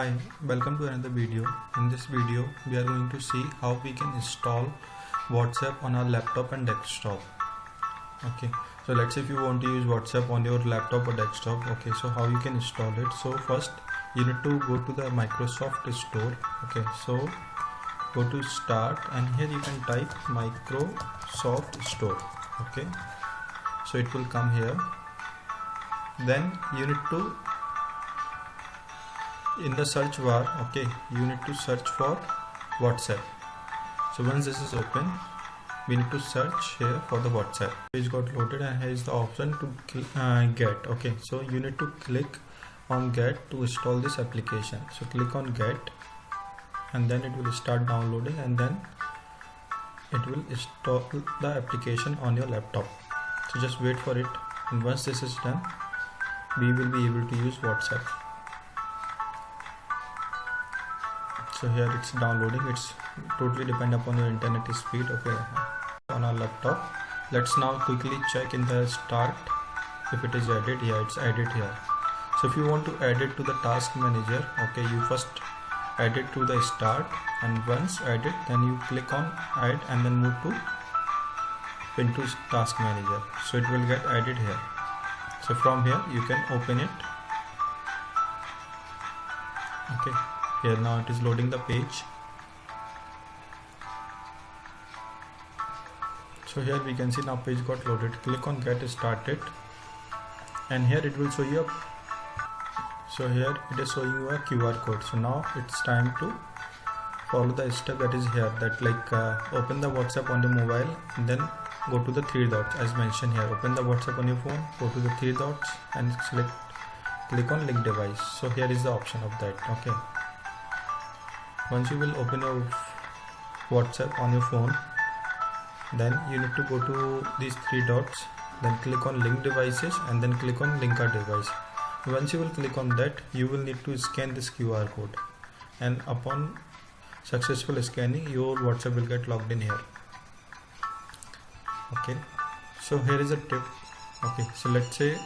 Hi, welcome to another video. In this video, we are going to see how we can install WhatsApp on our laptop and desktop. Okay, so let's say if you want to use WhatsApp on your laptop or desktop. Okay, so how you can install it? So first, you need to go to the Microsoft Store. Okay, so go to Start, and here you can type Microsoft Store. Okay, so it will come here. Then you need to, in the search bar, okay, you need to search for WhatsApp. So once this is open, we need to search here for the WhatsApp. Page got loaded, and here is the option to get. Okay, so you need to click on get to install this application. So click on get, and then it will start downloading, and then it will install the application on your laptop. So just wait for it, and once this is done, we will be able to use WhatsApp. So here it's downloading. It's totally depend upon your internet speed. Okay, on our laptop, let's now quickly check in the start if it is added. Yeah, it's added here. So if you want to add it to the task manager, okay, you first add it to the start, and once added, then you click on add and then move to into task manager. So it will get added here. So from here you can open it. Okay, here now it is loading the page. So here we can see now page got loaded. Click on get started, and here it will show you so here it is showing you a QR code. So now it's time to follow the step that is here, that open the WhatsApp on the mobile, and then go to the three dots as mentioned here. Open the WhatsApp on your phone, go to the three dots and click on link device. So here is the option of that. Okay, once you will open your WhatsApp on your phone, then you need to go to these three dots, then click on link devices, and then click on link a device. Once you will click on that, you will need to scan this QR code, and upon successful scanning, your WhatsApp will get logged in here. Okay, so here is a tip. Okay, so let's say,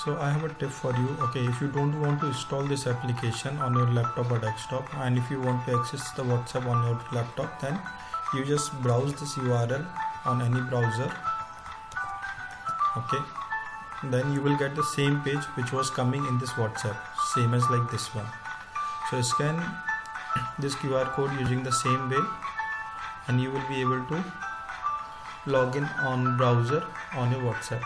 so I have a tip for you. Okay, if you don't want to install this application on your laptop or desktop, and if you want to access the WhatsApp on your laptop, then you just browse this URL on any browser. Okay, then you will get the same page which was coming in this WhatsApp, same as like this one. So scan this QR code using the same way, and you will be able to log in on browser on your WhatsApp.